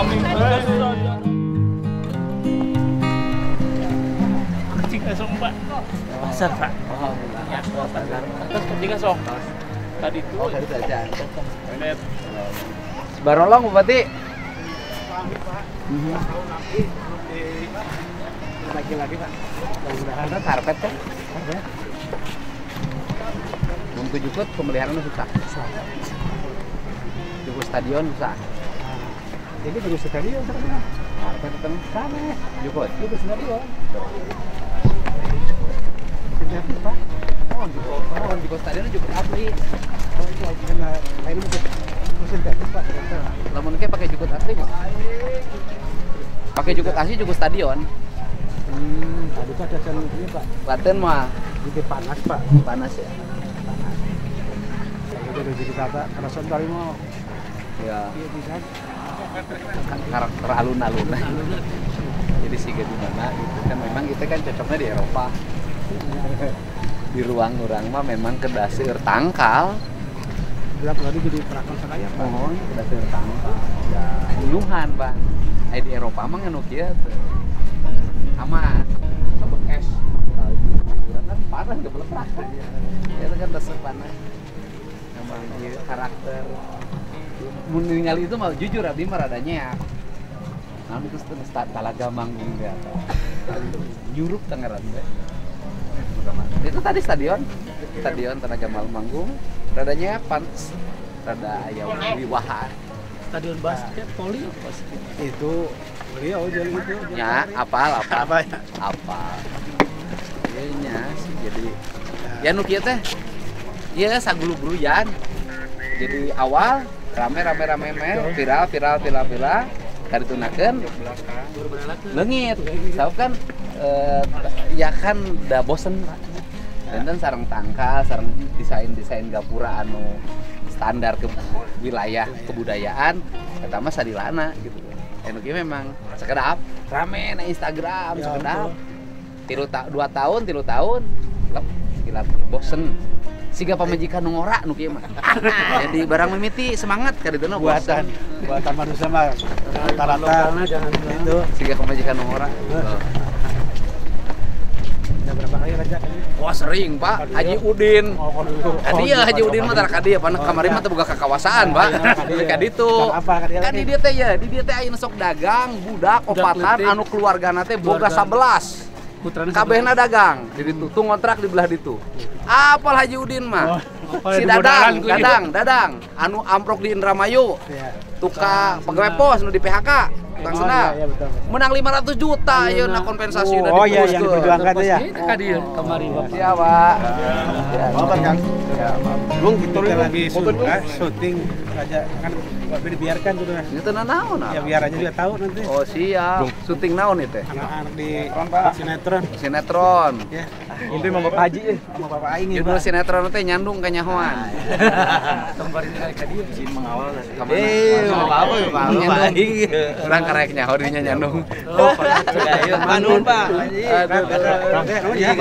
Amin. Jika Pak. Pasar Pak. Ya, pasar. Terus jika sok. Tadi itu. Oh, tadi saja. Benar. Barolong Bupati. Lagi-lagi Pak. Mudah-mudahan ada karpet kan? Untuk jukut pemeliharaannya susah. Jukut stadion susah. Jadi bagus stadion sekarang. Karpet itu sana. Jukut. Itu stadion. Jadi Pak. Oh, jukut stadion jukut asli. Oh, itu lagi kena ini mesin teknis Pak. Lamun ke pakai jukut asli Pak. Pakai jukut asli jukut stadion. Tadi Pak ada ini Pak. Klaten mah Jadi panas Pak. panas ya. Panas. Kalau jadi kata kerasan kali mau. Ya. Iya bisa. Karakter alun-alun. Jadi sih di mana gitu kan memang kita kan cocoknya di Eropa. Di ruang orang mah memang kedasir tangkal. Berapa kali jadi perakon saya Pak? Mohon kedasir tangkal. Ya, nyuhan Pak. Di Eropa mah nganu kieu teh. Aman. Sabuk es. Urang kan panas enggak meledak. Itu kan dasar panas. Memang ieu karakter. Mun ningali itu mah jujur abdi mah rada nyeak. Namun itu talaga manggung dia. Nyurup tangaran teh. Itu tadi stadion Tenaga Manggung. Rada nyeak panas. Rada aya wiwahan. Stadion basket, voli, basket. Itu beliau jadi itu. Ya, apal. Apa ya? Apal. Iya sih jadi. Ya nu kieu teh. Ieu sagulu-guluyan. Jadi awal rame viral karitunakeun leungit. Sabab kan ya kan udah bosen dan sareng tangkal, sareng desain gapura anu standar ke wilayah kebudayaan eta mah sadilana gitu. Anu kieu memang sekedap rame na Instagram ya, sekedap. 2 tahun lep sekilat bosen. Siga pamajikan nu ngora nu kieu mah. Jadi barang mimiti semangat ka ditu buatan manusia mah rata-rata jangan itu. Siga pamajikan nu ngora. Udah berapa kali raja? Wah sering Pak, Haji Udin. Oh, dulu. Kadieu Haji Udin mah tara kadieu, pan kamari mah teu boga kakawasaan, Pak. Ka ditu. Kan di dieu teh ya, di dieu teh ayeuna sok dagang, budak opatan anu keluargana teh boga 11. Kabehna dagang, di ditu tuh ngontrak di belah ditu. Apal Haji Udin mah? Si Dadang, anu amprok di Indramayu. Tuka pegawai pos nu di PHK. Tukang senang. Iya, betul. Menang 500 juta ya na kompensasi udah iya yang diperjuangkan itu ya. Kadir kemarin Bapak. Iya, Pak. Apa Kang? Ya, Belum kita lagi syuting aja kan enggak dibiarkan gitu ya. itu naon ah? Ya biar aja dia tahu nanti. Oh, siap. Syuting naon itu teh? Anak-anak di Sinetron. Ya. Itu sama Bapak Haji sama Bapak Aing ya. Judul sinetron teh nyandung ka nyahoan. Kemarin kali Kadir izin mengawal. Apa ya, Pak? Nyandung. Urang karek nyaho dinya nyandung. Oh, sudah manun Pak. Iya.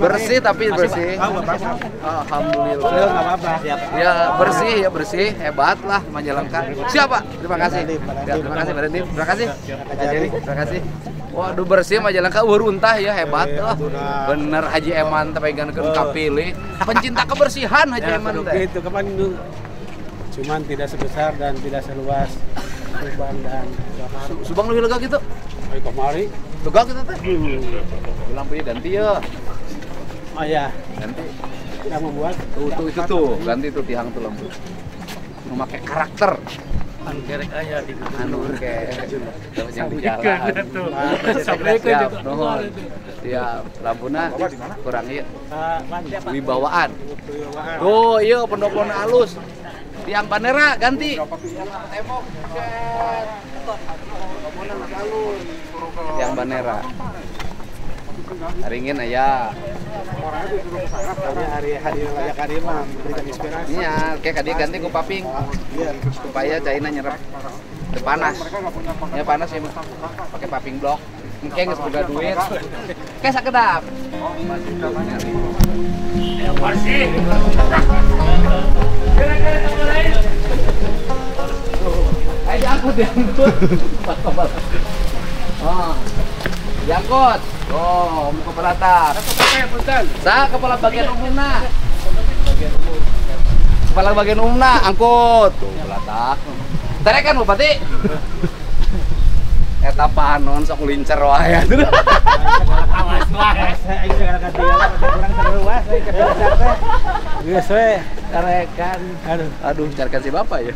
Bersih tapi bersih. Alhamdulillah. Enggak apa-apa. Ya bersih, hebat lah Majalengka. Siapa? Terima kasih. Ya, terima kasih Pak Dendi. Terima kasih. Jadi, terima kasih. Waduh bersih Majalengka untah ya hebat lah. Bener Haji Eman teh pegangkeun kapilih. Pencinta kebersihan Haji Eman teh. Itu kapan itu? Cuman tidak sebesar dan tidak seluas Subang dan Jakarta. Subang lebih lega gitu. Ayo kemari. Lega kita teh. Lampunya ganti ya. Oh ya, Ganti. yang membuat Itu tuh, ganti tuh tiang tuh lampu. Memakai karakter. Anu kerek aya di Anu kayak yang di Ikan jalan. tuh. Siap, nuhun. Siap, lampuna kurang ieu. Wibawaan. Oh, iya pendoponan halus. Tiang bandera ganti. Tembok. Tiang bandera. Haringin aya. hari raya Karima memberikan inspirasi. Iya, kayak dia ganti ku paping. Iya. Supaya cairnya nyerap. Teu panas. Ya panas ya, pakai paping blok. Engke geus boga duit. Kayak sakedap. Ya bersih. diangkut. Oh. Diangkut. Oh, mau kepala atas. Sa kepala bagian umumna. Kepala bagian umumna angkut. Tuh, kepala atas. Tarik kan Bupati. Eta panon sok lincer wae. Awas wae. Aing segala ganti kurang seru wae kerja teh. Geus we tarekan. Aduh, carikan si bapak ya.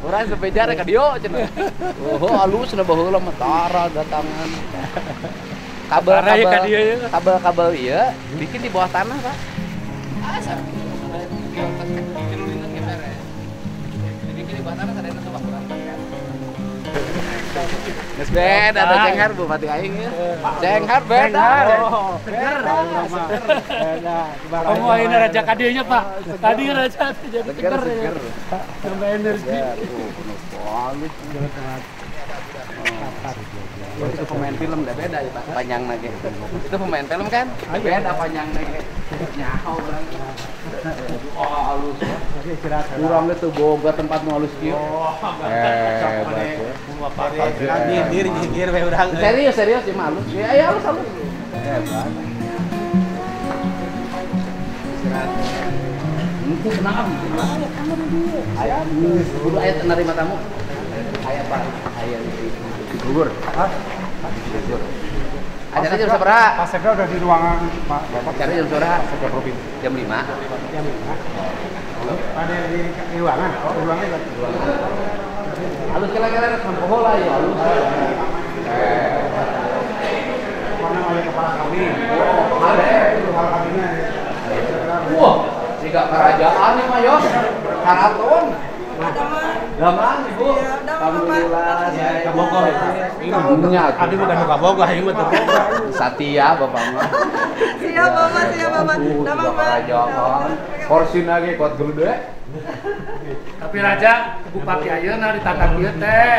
Urang sepeda rek ka dieu cenah. Oh, halus na baheula mah tara datangan. Kabel ieu bikin di bawah tanah, Pak. Asa. Dibikin di bawah tanah sadayana tuh bakuran. Geus beda ada cenghar Bupati aing ya. Cenghar beda. Beda. Kamu ayeuna raja kadieunya, Pak. Tadi raja jadi seger ya. Tambah energi. Itu pemain film udah beda ya Pak, panjang lagi. Itu pemain film kan? Beda panjang lagi. Nyaho orang. Oh halus. Kurang itu boga tempat nu halus kieu. Nyindir we urang. Serius ya halus. Ya halus. Hebat. Itu kenapa? Ayam. Kudu aya nerima tamu. Aya Pak, aya gugur. Hah? Gugur. Acaranya jam berapa? Pak Sekda udah di ruangan Pak. Acaranya jam berapa? Sekda Provinsi. Jam 5. Jam 5. Ada di ruangan. Oh, ruangan berarti. Halus kira-kira sampo lah ya halus. Mana oleh kepala kami. Oh, ada. Kepala kaminya. Wah, jika kerajaan nih mah yo. Karaton. Gampang Ibu. Alhamdulillah. Ke Bogor. Kamunya. Adi bukan ke Bogor, ini mah Satya Bapak mah. Siap Bapak. Nama Pak. Kerajaan. Porsi lagi kuat gede. Tapi raja Bupati ayeuna ditata kieu teh.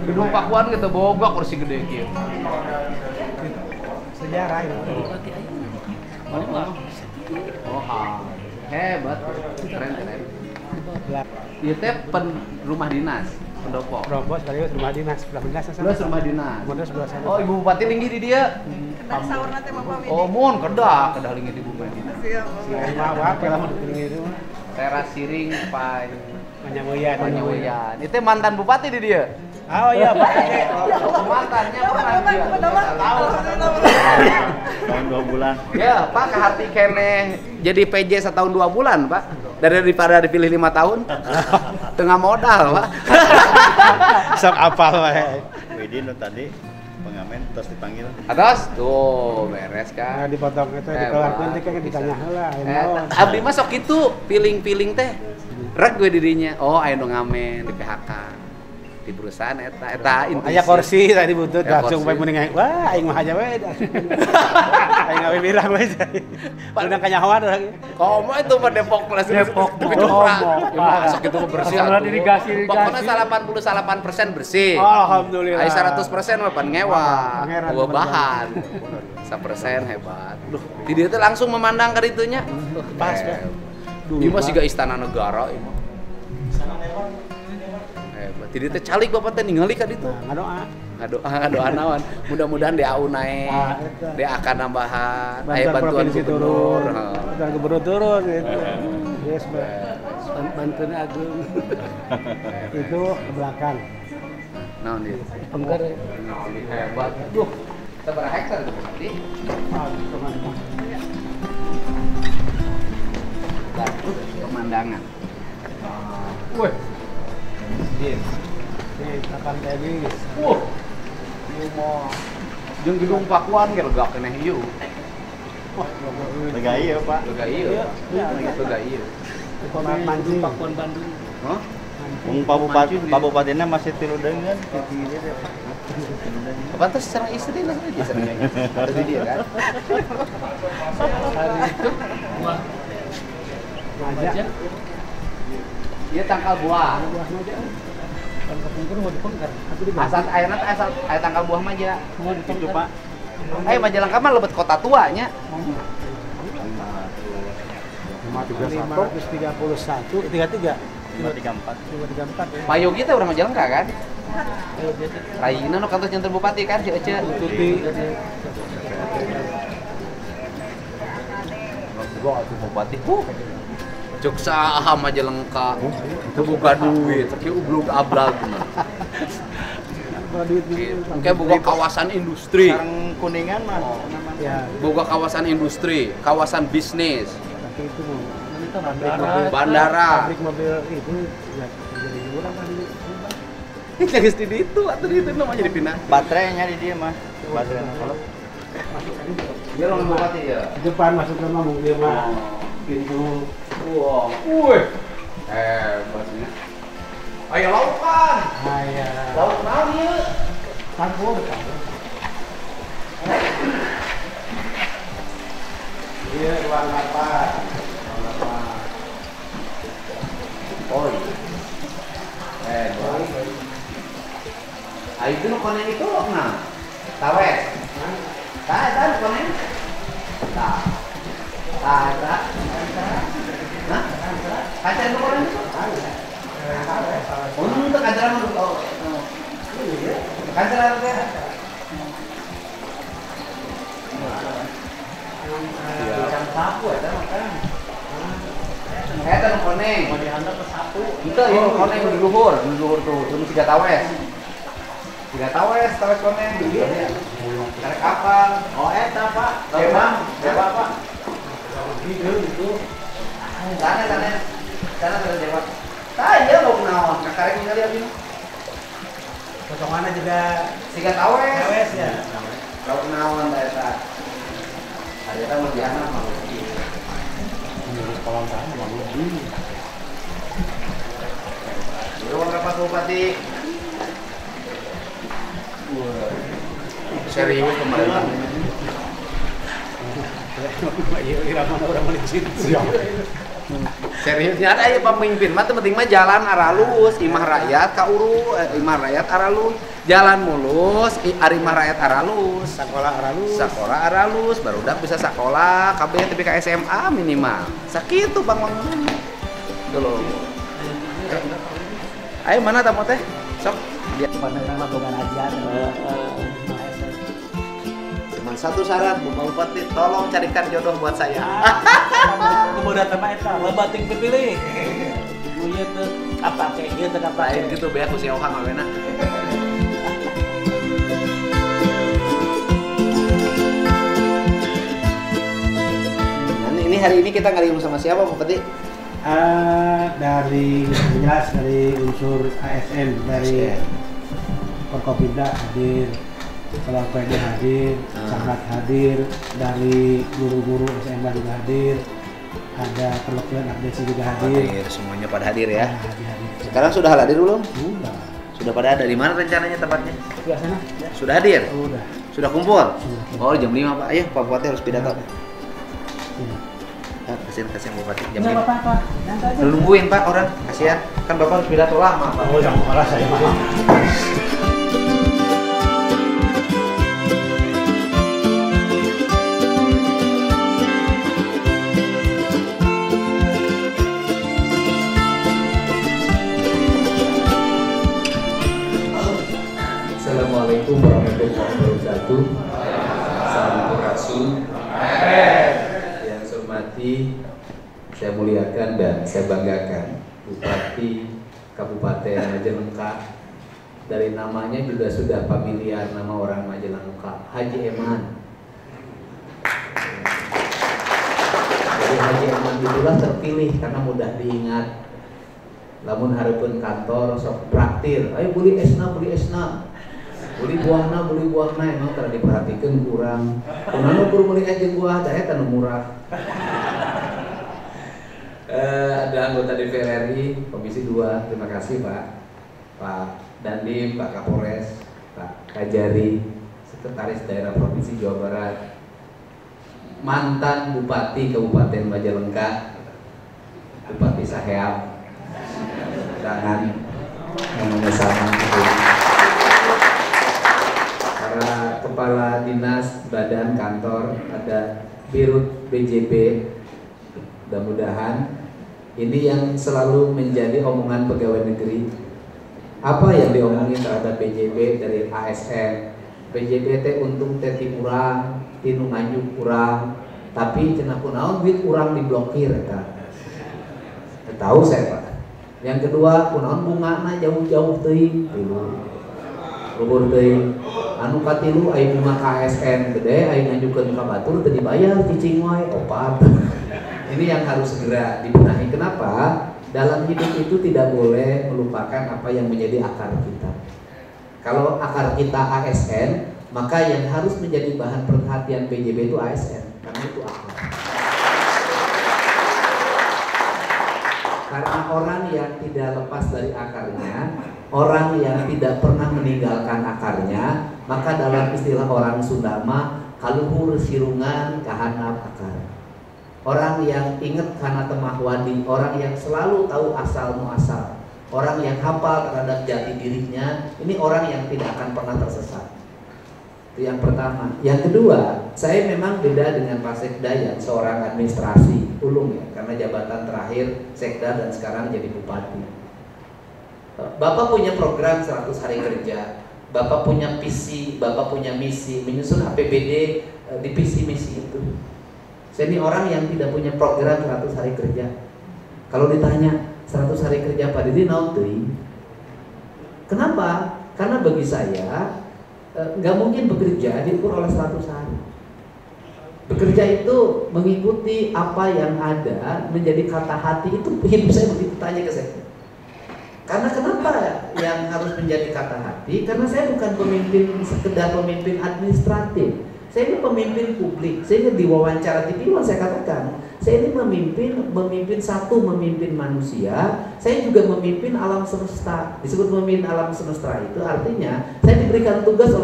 Gedung Pakuan kita boga kursi gede kieu. sejarah ini. Oh, hebat. Keren. Ieu teh rumah dinas, pendopo. Robo sekaligus rumah dinas, sebelah dinas sana. Luas rumah dinas. Modal sebelah sana. Oh, Ibu Bupati linggih di dia. Kedah sahur nanti Bapak Widi. Oh, mun kedah linggih di Bupati. Siap. Lima apa kalau mau dipilih itu? Teras Siring Pai Panyamuyan. Panyawian. Itu mantan bupati di dia. Oh iya, Pak. Mantannya pernah dia. Tahun 2 bulan. Ya, Pak kehati kene jadi PJ setahun 2 bulan, Pak. Daripada dipilih 5 tahun. Tengah modal, Pak. Sok apal wae. Widi nu tadi pengamen terus dipanggil. Atas tuh beres Nah, kan. dipotong itu dikeluarkan teh kan ditanya heula. Abdi mah sok kitu, piling-piling teh. Reg gue dirinya. Oh, aya nu ngamen di PHK. Di perusahaan eta intuisi. Aya kursi tadi butut Aya langsung kursi. bae mending wah aing mah aja we. Aing gawe birang we. Undang kanyahoan lagi. Komo itu mah Depok plus Depok. Masuk itu bersih. Masalah atuh. irigasi. Pokoknya 88% bersih. Alhamdulillah. Ai 100% mah pan ngewa. Pangeran, Bawa bahan. 1% hebat. Duh, di dia teh langsung memandang ka ditunya. Pas, Pak. Ieu mah siga istana negara ieu mah. Hebat. Di dia teh calik bapak teh ningali ka ditu. Ngadoa. Ngadoa naon. Mudah-mudahan DAU naik. Ah, eta. DA akan nambahan. Aya Bantuan bantuan provinsi gubernur. turun. Heeh. Bantuan gubernur turun gitu. Yes, Pak. Banten Agung. Itu ke belakang. Naon dia? Penggar. Hebat. Duh, seberapa hektar itu berarti? Bagus pemandangan. Wih. Nih, kapan tenis. Wah. Ieu mah jeung gedung Pakuan ge lega keneh ieu. Wah, Lega ieu, Pak. lega ieu. Lega ieu. Mancing. Pakuan Bandung. Hah? Wong Pak Bupatina masih tilu deungeun titi dia teh. Apa tuh secara istri lah dia sebenarnya. Ada di dia kan. Hari itu wah Aja. Ieu tangkal buah. kan kepungkur mau dipenggar. Aku di Asal aya tangkal buah mah aja. mau Itu, dipenggar. Pak. Majalengka mah lebet kota tuanya. 531, 33. 534. 534. Pak Yogi teh orang Majalengka kan? Lainna nu kantor janten bupati kan si Ece. Tuti. Gua atuh bupati. Cuk saha Majalengka. Teu boga duit, sakieu ublug ablag. Kayak boga kawasan industri. Sareng Kuningan mah Ya, Boga kawasan industri, kawasan bisnis, tapi itu mau bandara. pabrik mobil itu ya jadi orang kan di Geus di ditu atuh di ditu namanya dipindah. baterainya di dia mah. Baterai kalau Dia orang bupati ya. depan masuk ke mah mobil mah pintu. Wah, wih. Hebatnya. Ayo laukan. Aya Lauk naon ieu? tanggul kan. Iya, ruang rapat. Ruang rapat. Oh iya. Ayo itu nu konen itu nah. Tawes. Tah nu konen. Tah. Tah. Hah? Kaca nu konen itu? Untuk ajaran mah oh. Ajaran teh. Yang sapu eta mah kan. Eta nu koneng. Mau dihandap ke sapu. Itu ya koneng di luhur tuh, cuma 3 tawes. 3 tawes koneng. Karek kapal. oh eta Pak. Dewa Pak. Gitu. Sana terus Dewa. Tah ieu lo naon, kakarek ningali abdi. Potongannya juga 3 tawes. tawes ya. Lo naon tah eta. Ada eta mah diana mah. Menurut kawan saya mah lebih. Ruang rapat bupati. Serius kemarin. Iya, irama orang melicin. Seriusnya ada ya pemimpin mah penting mah jalan aralus, imah rakyat imah rakyat aralus, jalan mulus, imah rakyat aralus, sekolah aralus, barudak bisa sekolah, kabeh tapi ka SMA minimal. Sakitu pangwangun. Dulu. Ayo mana tamu teh? Sok. Dia Pandangan mah bukan ajar. cuma satu syarat, Bu Bupati, tolong carikan jodoh buat saya. Kemudian tema eta loba ting dipilih. Ibunya tuh apa kayak gitu apa Lain gitu beak ku si Ohang awena. Ini hari ini kita ngariung sama siapa Bupati? Dari jelas dari unsur ASN dari Forkopimda hadir, Kepala PD hadir, Sangat hadir, dari guru-guru SMA juga hadir, ada perwakilan akademisi juga hadir. Semuanya pada hadir ya. Hadir. Sekarang sudah hadir belum? Sudah. Sudah pada ada. Di mana rencananya tempatnya? Sebelah sana? Sudah hadir? Sudah. Sudah kumpul? Sudah. Oh jam 5 Pak. Ayo Pak Bupati harus pidato. Iya. Kasihan Bupati jam Enggak 5. apa-apa. Nanti aja. Lu nungguin Pak orang, kasihan. Kan Bapak harus pidato lama Pak. Oh, jangan malah saya mah. Assalamualaikum warahmatullahi wabarakatuh. Sampurasun. Yang saya hormati, saya muliakan dan saya banggakan Bupati Kabupaten Majalengka. Dari namanya juga sudah familiar nama orang Majalengka, Haji Eman. Jadi Haji Eman itulah terpilih karena mudah diingat. Lamun hareupeun kantor sok praktir, ayo beli esna, beli buahna emang tara diperhatikan kurang. Kunaon kudu meuli es jeung buah teh eta nu murah. Ada anggota DPR RI Komisi 2, terima kasih Pak Dandim, Pak Kapolres, Pak Kajari, Sekretaris Daerah Provinsi Jawa Barat, mantan Bupati Kabupaten Majalengka, Bupati Saheab, dengan namanya sama para kepala dinas, badan, kantor, ada Birut BJP, Mudah-mudahan ini yang selalu menjadi omongan pegawai negeri. Apa yang diomongin terhadap PJB dari ASN, PJB teh untung teh ti urang, ti nu ngajuk urang, tapi cenah kunaon duit urang diblokir eta. Tahu saya Pak. Yang kedua, kunaon bungana jauh-jauh teuing luhur teuing. Anu katilu aya bunga KSN gede aya ngajukeun ka batur teu dibayar cicing wae opat. Ini yang harus segera dibenahi. Kenapa? Dalam hidup itu tidak boleh melupakan apa yang menjadi akar kita. Kalau akar kita ASN, maka yang harus menjadi bahan perhatian PJB itu ASN, karena itu akar. Karena orang yang tidak lepas dari akarnya, orang yang tidak pernah meninggalkan akarnya, maka dalam istilah orang Sunda mah kaluhur sirungan kahanap akar. Orang yang ingat karena temah wadi, orang yang selalu tahu asal muasal, orang yang hafal terhadap jati dirinya, ini orang yang tidak akan pernah tersesat. Itu yang pertama. Yang kedua, saya memang beda dengan Pak Sekda yang seorang administrasi ulung ya, karena jabatan terakhir Sekda dan sekarang jadi bupati. Bapak punya program 100 hari kerja, Bapak punya visi, Bapak punya misi, menyusun APBD di visi misi itu. Saya ini orang yang tidak punya program 100 hari kerja. Kalau ditanya 100 hari kerja Pak Didi naon teuing? Kenapa? Karena bagi saya nggak mungkin bekerja diukur oleh 100 hari. Bekerja itu mengikuti apa yang ada, menjadi kata hati. Itu hidup saya begitu, tanya ke saya. Karena kenapa yang harus menjadi kata hati? Karena saya bukan pemimpin, sekedar pemimpin administratif. Saya ini pemimpin publik. Saya ini diwawancara TV saya katakan, saya ini memimpin memimpin manusia. Saya juga memimpin alam semesta. Disebut memimpin alam semesta itu artinya saya diberikan tugas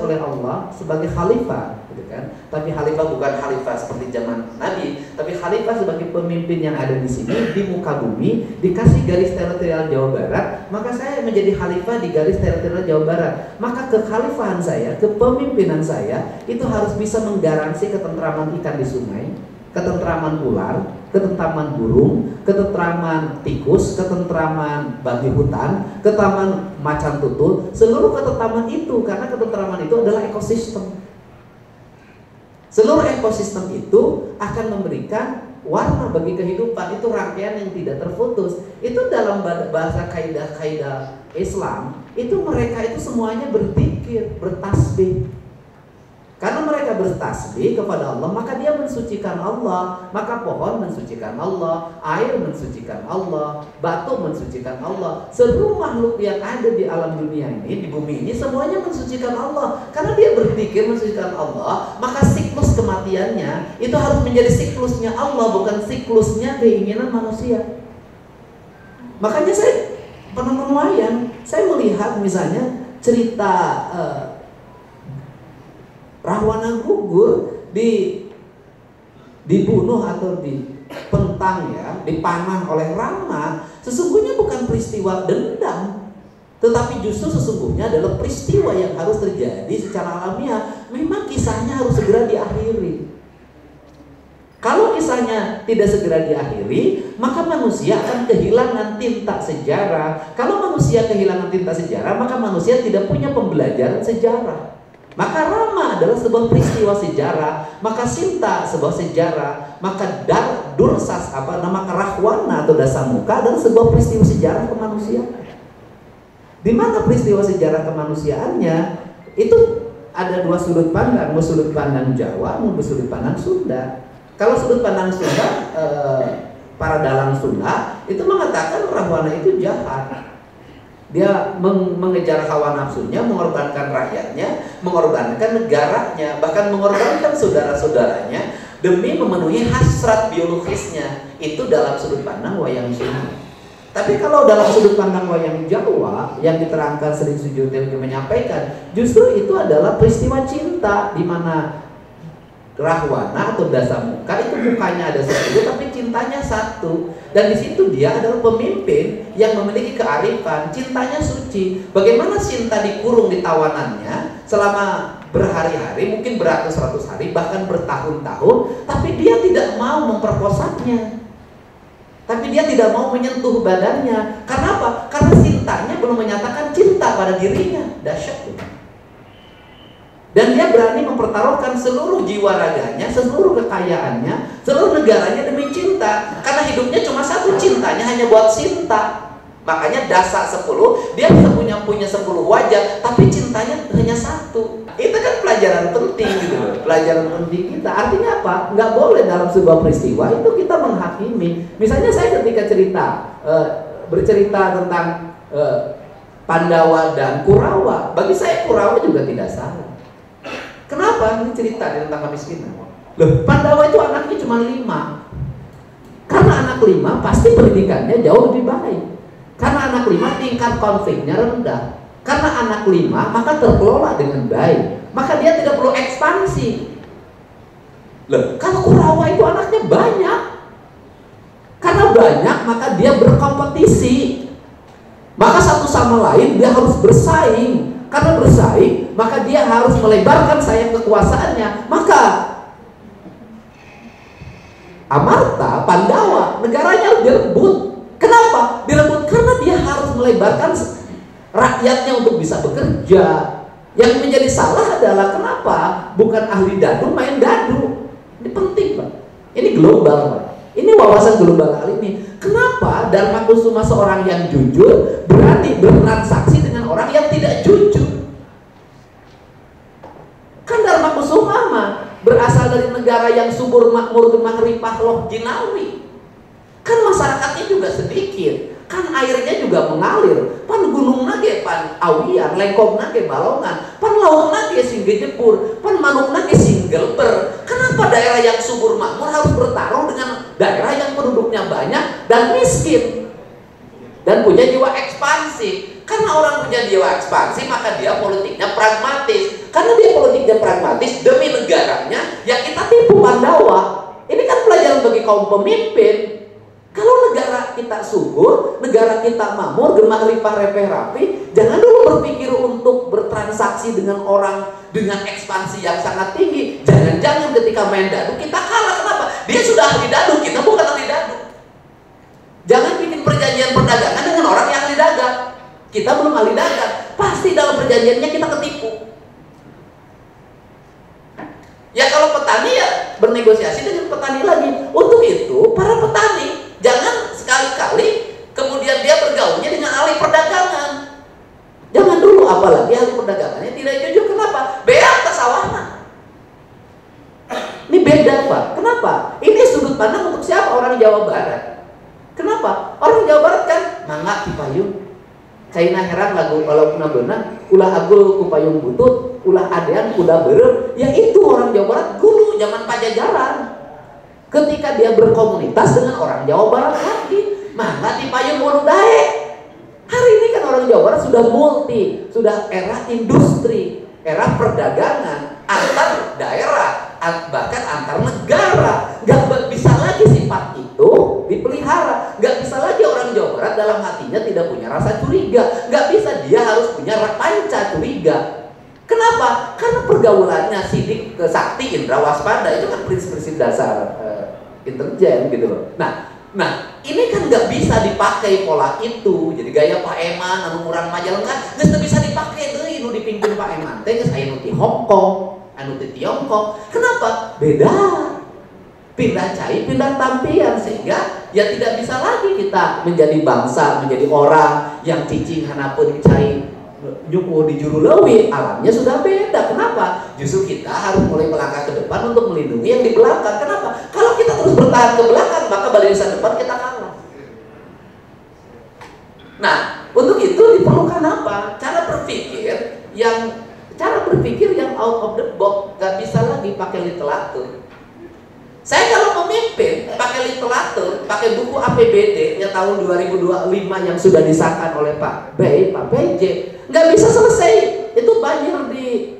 oleh Allah, sebagai khalifah, gitu kan? Tapi khalifah bukan khalifah seperti zaman Nabi, tapi khalifah sebagai pemimpin yang ada di sini di muka bumi, dikasih garis teritorial Jawa Barat, maka saya menjadi khalifah di garis teritorial Jawa Barat. Maka kekhalifahan saya, kepemimpinan saya itu harus bisa menggaransi ketentraman ikan di sungai, ketentraman ular, ketentraman burung, ketentraman tikus, ketentraman babi hutan, ketentraman macan tutul, seluruh ketentraman itu, karena ketentraman itu adalah ekosistem. Seluruh ekosistem itu akan memberikan warna bagi kehidupan, itu rangkaian yang tidak terputus. Itu dalam bahasa kaidah-kaidah Islam, itu mereka itu semuanya berzikir, bertasbih. Karena mereka bertasbih kepada Allah, maka dia mensucikan Allah. Maka pohon mensucikan Allah, air mensucikan Allah, batu mensucikan Allah. Seluruh makhluk yang ada di alam dunia ini, di bumi ini, semuanya mensucikan Allah. Karena dia berpikir mensucikan Allah, maka siklus kematiannya itu harus menjadi siklusnya Allah, bukan siklusnya keinginan manusia. Makanya saya pernah menuayang, saya melihat misalnya cerita Rahwana gugur dibunuh atau dipentang ya, dipanah oleh Rama, sesungguhnya bukan peristiwa dendam, tetapi justru sesungguhnya adalah peristiwa yang harus terjadi secara alamiah. Memang kisahnya harus segera diakhiri. Kalau kisahnya tidak segera diakhiri, maka manusia akan kehilangan tinta sejarah. Kalau manusia kehilangan tinta sejarah, maka manusia tidak punya pembelajaran sejarah. Maka Rama adalah sebuah peristiwa sejarah, maka Sinta sebuah sejarah, maka Dursas maka Rahwana atau Dasamuka adalah sebuah peristiwa sejarah kemanusiaan. Di mana peristiwa sejarah kemanusiaannya itu ada dua sudut pandang, mau sudut pandang Jawa, mau sudut pandang Sunda. Kalau sudut pandang Sunda, para dalang Sunda itu mengatakan Rahwana itu jahat. Dia mengejar hawa nafsunya, mengorbankan rakyatnya, mengorbankan negaranya, bahkan mengorbankan saudara-saudaranya demi memenuhi hasrat biologisnya. Itu dalam sudut pandang wayang Sunda. Tapi kalau dalam sudut pandang wayang Jawa yang diterangkan Sri Sujotejo menyampaikan, justru itu adalah peristiwa cinta di mana Rahwana atau Dasamuka itu mukanya ada 10 tapi cintanya 1, dan di situ dia adalah pemimpin yang memiliki kearifan, cintanya suci. Bagaimana Sinta dikurung di tawanannya selama berhari-hari, mungkin beratus-ratus hari, bahkan bertahun-tahun, tapi dia tidak mau memperkosanya. Tapi dia tidak mau menyentuh badannya. Kenapa? Karena cintanya belum menyatakan cinta pada dirinya. Dahsyat tuh. Dan dia berani mempertaruhkan seluruh jiwa raganya, seluruh kekayaannya, seluruh negaranya demi cinta. Karena hidupnya cuma satu, cintanya hanya buat cinta. Makanya Dasa 10, dia bisa punya 10 wajah, tapi cintanya hanya satu. Itu kan pelajaran penting gitu loh. Pelajaran penting kita. Artinya apa? Nggak boleh dalam sebuah peristiwa itu kita menghakimi. Misalnya saya ketika bercerita tentang Pandawa dan Kurawa, bagi saya Kurawa juga tidak salah. Kenapa? Ini cerita tentang kemiskinan. Loh, Pandawa itu anaknya cuma 5. Karena anak 5 pasti pendidikannya jauh lebih baik. Karena anak 5 tingkat konfliknya rendah. Karena anak 5 maka terkelola dengan baik. Maka dia tidak perlu ekspansi. Loh, kalau Kurawa itu anaknya banyak. Karena banyak maka dia berkompetisi. Maka satu sama lain dia harus bersaing. Karena bersaing, maka dia harus melebarkan sayap kekuasaannya. Maka Amarta, Pandawa, negaranya harus direbut. Kenapa? Direbut karena dia harus melebarkan rakyatnya untuk bisa bekerja. Yang menjadi salah adalah kenapa? Bukan ahli dadu main dadu. Ini penting, Pak. Ini global, Pak. Ini wawasan global kali ini. Kenapa Dharma Kusuma seorang yang jujur berani bertransaksi dengan orang yang tidak jujur? Kan Dharma Kusuma mah berasal dari negara yang subur makmur gemah ripah loh jinawi. Kan masyarakatnya juga sedikit, kan airnya juga mengalir. Pan gunung nage pan awian, lengkong nage balongan, pan laut nage singge jepur, pan manuk nage singgel ber. Kenapa daerah yang subur makmur harus bertarung dengan daerah yang penduduknya banyak dan miskin dan punya jiwa ekspansi? Karena orang punya jiwa ekspansi maka dia politiknya pragmatis. Karena dia politiknya pragmatis demi negaranya, ya kita tipu Pandawa. Ini kan pelajaran bagi kaum pemimpin. Kalau negara kita subur, negara kita makmur, gemah limpah repeh rapi, jangan dulu berpikir untuk bertransaksi dengan orang dengan ekspansi yang sangat tinggi. Jangan-jangan ketika main dadu kita kalah. Kenapa? Dia sudah ahli dadu, kita bukan ahli dadu. Jangan bikin perjanjian perdagangan dengan orang yang ahli dagang. Kita belum ahli dagang. Pasti dalam perjanjiannya kita ketipu. Ya kalau petani ya bernegosiasi dengan petani lagi. Untuk itu para petani jangan sekali-kali kemudian dia bergaulnya dengan ahli perdagangan. Jangan dulu, apalagi ahli perdagangannya tidak jujur. Kenapa? Beak tasawana. Ini beda, Pak. Kenapa? Ini sudut pandang untuk siapa? Orang Jawa Barat. Kenapa? Orang Jawa Barat kan mangga cipayung. Caina heran lagu kalau puna benang, ulah agul kupayung butut, ulah adean kuda berem. Ya itu orang Jawa Barat dulu zaman Pajajaran. Ketika dia berkomunitas dengan orang Jawa Barat lagi, mangga di payung wonu dae. Hari ini kan orang Jawa Barat sudah multi, sudah era industri, era perdagangan antar daerah, bahkan antar negara. Gak bisa lagi sifat itu dipelihara. Gak bisa lagi orang Jawa Barat dalam hatinya tidak punya rasa curiga. Gak bisa, dia harus punya panca curiga. Kenapa? Karena pergaulannya sidik ke sakti, indra waspada, itu kan prinsip-prinsip dasar intelijen gitu loh. Nah ini kan nggak bisa dipakai pola itu. Jadi gaya Pak Eman, anu murang Majalengka, nggak bisa dipakai tuh. Nu dipimpin Pak Eman, teh geus anu di Hong Kong, anu di Tiongkok. Kenapa? Beda. Pindah cai, pindah tampian, sehingga ya tidak bisa lagi kita menjadi bangsa, menjadi orang yang cicing hanapun cai nyukuh di juru lewi. Alamnya sudah beda. Kenapa? Justru kita harus mulai melangkah ke depan untuk melindungi yang di belakang. Kenapa? Kalau kita terus bertahan ke belakang, maka barisan depan kita kalah. Nah, untuk itu diperlukan apa? Cara berpikir yang out of the box. Gak bisa lagi pakai literatur. Saya kalau memimpin pakai literatur, pakai buku APBD yang tahun 2025 yang sudah disahkan oleh Pak B, Pak PJ, nggak bisa selesai. Itu banjir di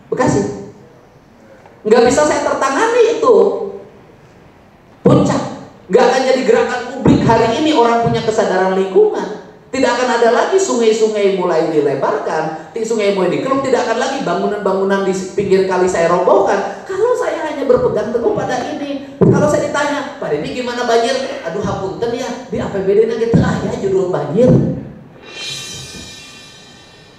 Bekasi. Nggak bisa saya tertangani itu. Puncak. Nggak akan jadi gerakan publik hari ini orang punya kesadaran lingkungan. Tidak akan ada lagi sungai-sungai mulai dilebarkan, sungai mulai dikeruk, tidak akan lagi bangunan-bangunan di pinggir kali saya robohkan. Kalau saya hanya berpegang teguh pada ini. Kalau saya ditanya, Pak Denny gimana banjir? Aduh hapunten ya, di APBD-nya gitu ya judul banjir.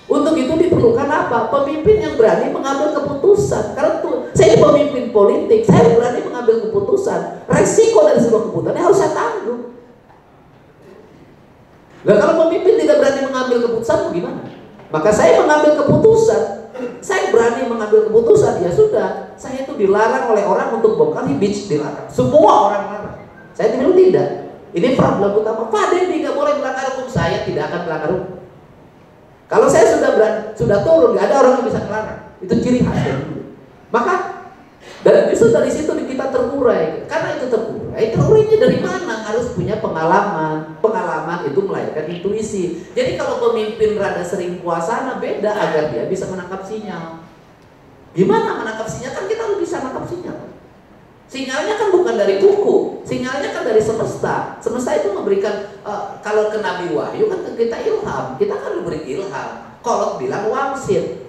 Untuk itu diperlukan apa? Pemimpin yang berani mengambil keputusan. Karena saya pemimpin politik, saya berani mengambil keputusan. Resiko dari sebuah keputusan harus saya tanggung. Nah, kalau pemimpin tidak berani mengambil keputusan, bagaimana? Maka saya mengambil keputusan. Saya berani mengambil keputusan, ya sudah. Saya itu dilarang oleh orang untuk bongkar beach, dilarang. Semua orang larang. Saya tidak. Ini problem utama. Pak Denny nggak boleh melanggar hukum. Saya tidak akan melanggar hukum. Kalau saya sudah turun, nggak ada orang yang bisa melarang. Itu ciri khas. Maka dan justru dari situ kita terurai. Karena itu terurai, terurainya dari mana? Harus punya pengalaman. Pengalaman itu melahirkan intuisi. Jadi kalau pemimpin rada sering puasana, beda agar dia bisa menangkap sinyal. Gimana menangkap sinyal? Kan kita harus bisa menangkap sinyal. Sinyalnya kan bukan dari buku, sinyalnya kan dari semesta. Semesta itu memberikan, kalau ke Nabi Wahyu kan kita ilham. Kita kan diberi ilham. Kolot bilang wangsit.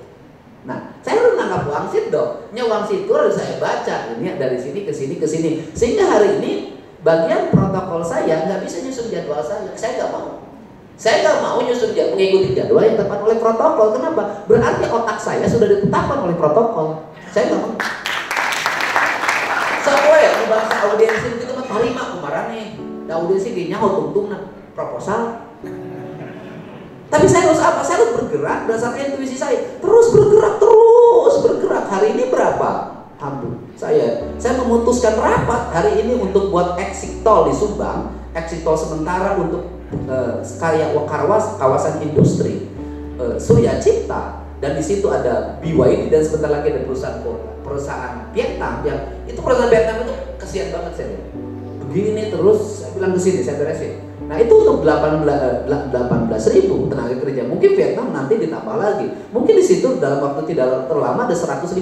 Nah, saya harus nangkap wangsit dong. Wangsit itu harus saya baca. Ini dari sini ke sini ke sini. Sehingga hari ini bagian protokol saya nggak bisa nyusun jadwal saya. Saya nggak mau. Saya nggak mau nyusun mengikuti jadwal yang tepat oleh protokol. Kenapa? Berarti otak saya sudah ditetapkan oleh protokol. Saya nggak mau. Sampai bahasa audiensi itu mah tarima kemarin nih. Audiensi dia nyaho tungtung proposal. Tapi saya harus apa? Saya harus bergerak berdasarkan intuisi saya. Terus bergerak. Hari ini berapa? Alhamdulillah. Saya memutuskan rapat hari ini untuk buat exit tol di Subang, exit tol sementara untuk kawasan industri Surya Cipta, dan di situ ada BYD dan sebentar lagi ada perusahaan Vietnam yang itu perusahaan Vietnam itu kesian banget saya. Begini terus saya bilang ke sini saya beresin. Nah itu untuk 18.000 tenaga kerja. Mungkin Vietnam nanti ditambah lagi. Mungkin di situ dalam waktu tidak terlama ada 150.000.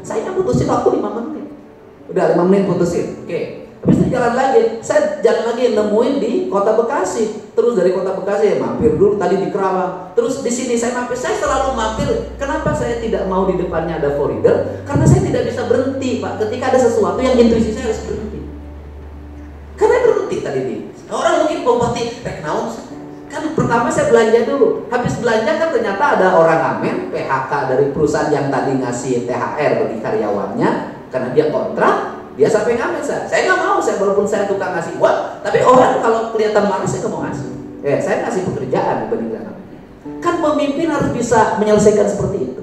Saya putusin waktu 5 menit. Udah 5 menit putusin. Oke. Habis itu jalan lagi. Saya jalan lagi nemuin di Kota Bekasi. Terus dari Kota Bekasi mampir dulu tadi di Kerawang. Terus di sini saya mampir. Saya selalu mampir. Kenapa saya tidak mau di depannya ada koridor? Karena saya tidak bisa berhenti, Pak. Ketika ada sesuatu yang intuisi saya harus berhenti. Karena berhenti tadi nih. Orang mungkin bupati naon kan pertama saya belanja dulu. Habis belanja kan ternyata ada orang ngamen PHK dari perusahaan yang tadi ngasih THR bagi karyawannya karena dia kontrak, dia sampai ngamen saya. Saya nggak mau, saya walaupun saya tukang ngasih uang, tapi orang kalau kelihatan malas saya nggak mau ngasih. Saya ngasih pekerjaan dibanding ngamen. Kan pemimpin harus bisa menyelesaikan seperti itu.